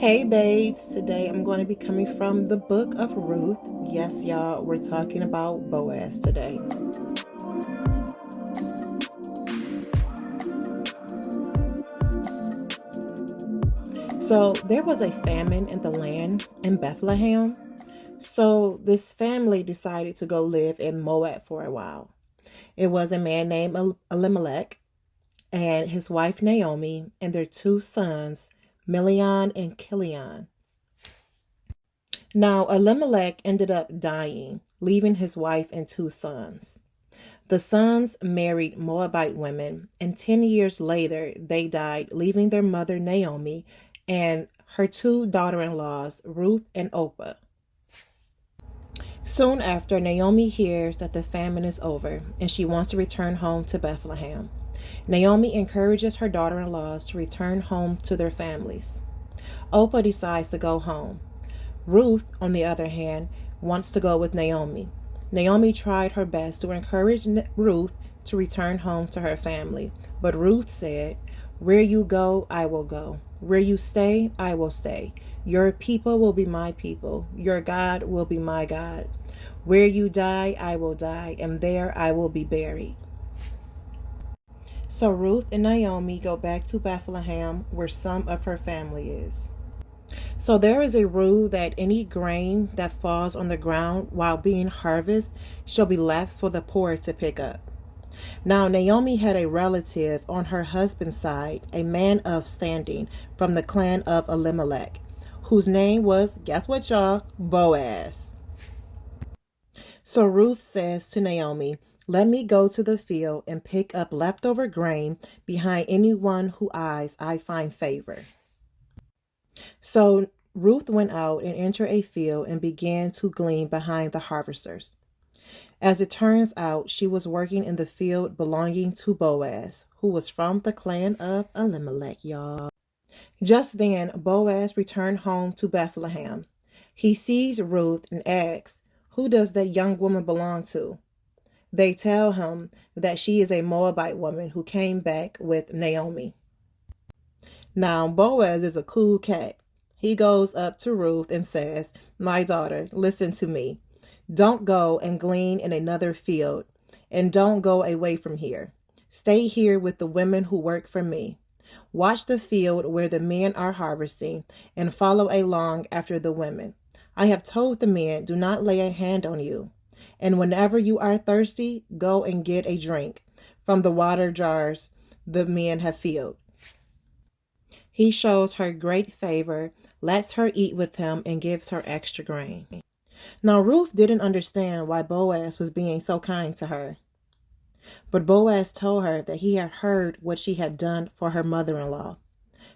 Hey babes, today I'm going to be coming from the Book of Ruth. Yes, y'all, we're talking about Boaz today. So, there was a famine in the land in Bethlehem. So, this family decided to go live in Moab for a while. It was a man named Elimelech and his wife Naomi and their two sons, Milion and Kilion. Now, Elimelech ended up dying, leaving his wife and two sons. The sons married Moabite women, and 10 years later, they died, leaving their mother Naomi and her two daughter in laws, Ruth and Orpah. Soon after, Naomi hears that the famine is over and she wants to return home to Bethlehem. Naomi encourages her daughter in laws to return home to their families. Orpah decides to go home. Ruth, on the other hand, wants to go with Naomi. Naomi tried her best to encourage Ruth to return home to her family, but Ruth said, "Where you go, I will go. Where you stay, I will stay. Your people will be my people. Your God will be my God. Where you die, I will die, and there I will be buried." So Ruth and Naomi go back to Bethlehem, where some of her family is. So there is a rule that any grain that falls on the ground while being harvested shall be left for the poor to pick up. Now Naomi had a relative on her husband's side, a man of standing from the clan of Elimelech, whose name was, guess what y'all, Boaz. So Ruth says to Naomi, "Let me go to the field and pick up leftover grain behind anyone whose eyes I find favor." So Ruth went out and entered a field and began to glean behind the harvesters. As it turns out, she was working in the field belonging to Boaz, who was from the clan of Elimelech, y'all. Just then, Boaz returned home to Bethlehem. He sees Ruth and asks, "Who does that young woman belong to?" They tell him that she is a Moabite woman who came back with Naomi. Now, Boaz is a cool cat. He goes up to Ruth and says, "My daughter, listen to me. Don't go and glean in another field, and don't go away from here. Stay here with the women who work for me. Watch the field where the men are harvesting, and follow along after the women. I have told the men, do not lay a hand on you. And whenever you are thirsty, go and get a drink from the water jars the men have filled." He shows her great favor, lets her eat with him, and gives her extra grain. Now Ruth didn't understand why Boaz was being so kind to her. But Boaz told her that he had heard what she had done for her mother-in-law,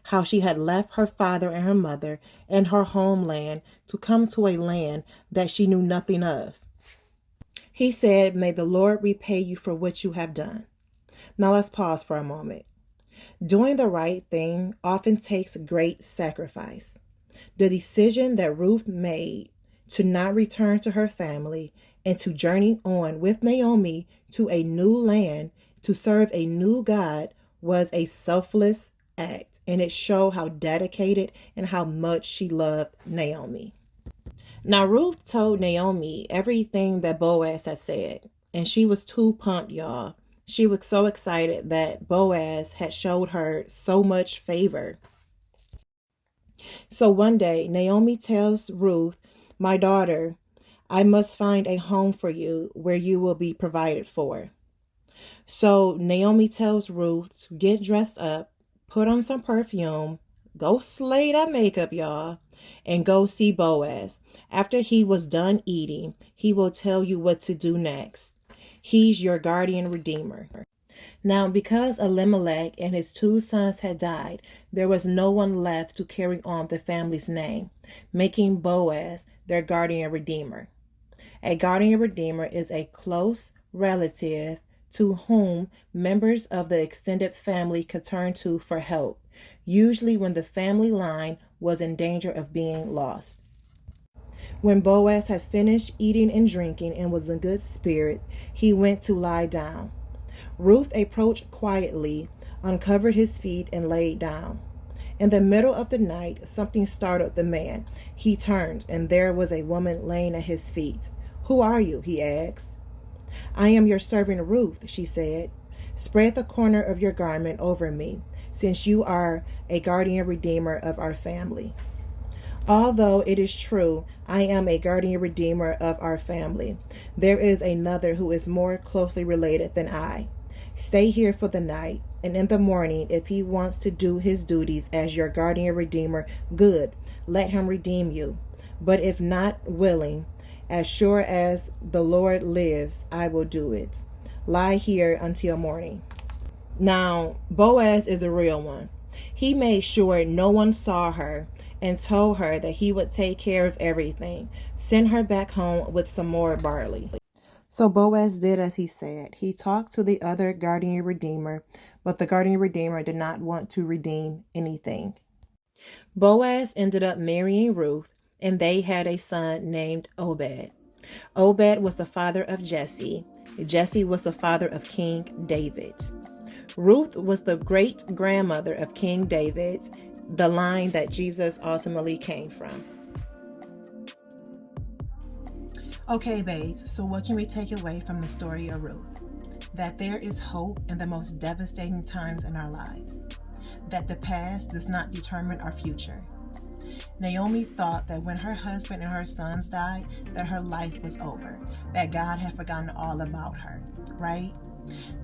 how she had left her father and her mother and her homeland to come to a land that she knew nothing of. He said, "May the Lord repay you for what you have done." Now let's pause for a moment. Doing the right thing often takes great sacrifice. The decision that Ruth made to not return to her family and to journey on with Naomi to a new land to serve a new God was a selfless act, and it showed how dedicated and how much she loved Naomi. Now, Ruth told Naomi everything that Boaz had said, and she was too pumped, y'all. She was so excited that Boaz had showed her so much favor. So one day, Naomi tells Ruth, "My daughter, I must find a home for you where you will be provided for." So Naomi tells Ruth to get dressed up, put on some perfume, go slay that makeup, y'all, and go see Boaz. After he was done eating, he will tell you what to do next. He's your guardian redeemer. Now, because Elimelech and his two sons had died, there was no one left to carry on the family's name, making Boaz their guardian redeemer. A guardian redeemer is a close relative to whom members of the extended family could turn to for help, usually when the family line was in danger of being lost. When Boaz had finished eating and drinking and was in good spirit, he went to lie down. Ruth approached quietly, uncovered his feet, and laid down. In the middle of the night, something startled the man. He turned, and there was a woman laying at his feet. "Who are you?" he asked. "I am your servant Ruth," she said. "Spread the corner of your garment over me, since you are a guardian redeemer of our family." Although it is true, I am a guardian redeemer of our family, there is another who is more closely related than I. Stay here for the night, and in the morning, if he wants to do his duties as your guardian redeemer, good, let him redeem you. But if not willing, as sure as the Lord lives, I will do it. Lie here until morning. Now, Boaz is a real one. He made sure no one saw her and told her that he would take care of everything. Send her back home with some more barley. So Boaz did as he said. He talked to the other guardian redeemer, but the guardian redeemer did not want to redeem anything. Boaz ended up marrying Ruth, and they had a son named Obed. Obed was the father of Jesse. Jesse was the father of King David. Ruth was the great-grandmother of King David, the line that Jesus ultimately came from. Okay, babes, so what can we take away from the story of Ruth? That there is hope in the most devastating times in our lives. That the past does not determine our future. Naomi thought that when her husband and her sons died, that her life was over, that God had forgotten all about her, right?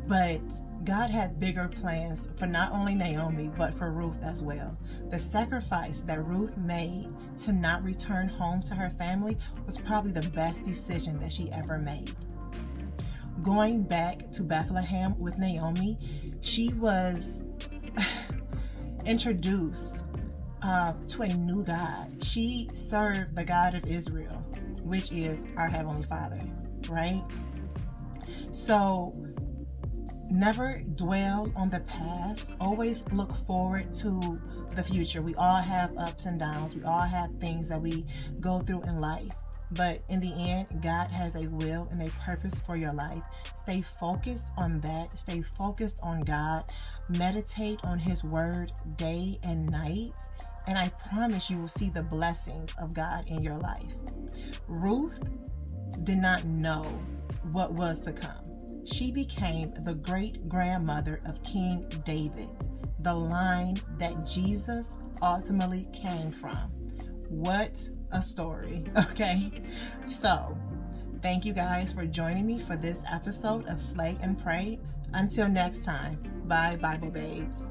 But God had bigger plans for not only Naomi, but for Ruth as well. The sacrifice that Ruth made to not return home to her family was probably the best decision that she ever made. Going back to Bethlehem with Naomi, she was introduced to a new God. She served the God of Israel, which is our Heavenly Father, right? So never dwell on the past. Always look forward to the future. We all have ups and downs. We all have things that we go through in life. But in the end, God has a will and a purpose for your life. Stay focused on that. Stay focused on God. Meditate on His word day and night. And I promise you will see the blessings of God in your life. Ruth did not know what was to come. She became the great-grandmother of King David, the line that Jesus ultimately came from. What a story, okay? So, thank you guys for joining me for this episode of Slay and Pray. Until next time, bye, Bible babes.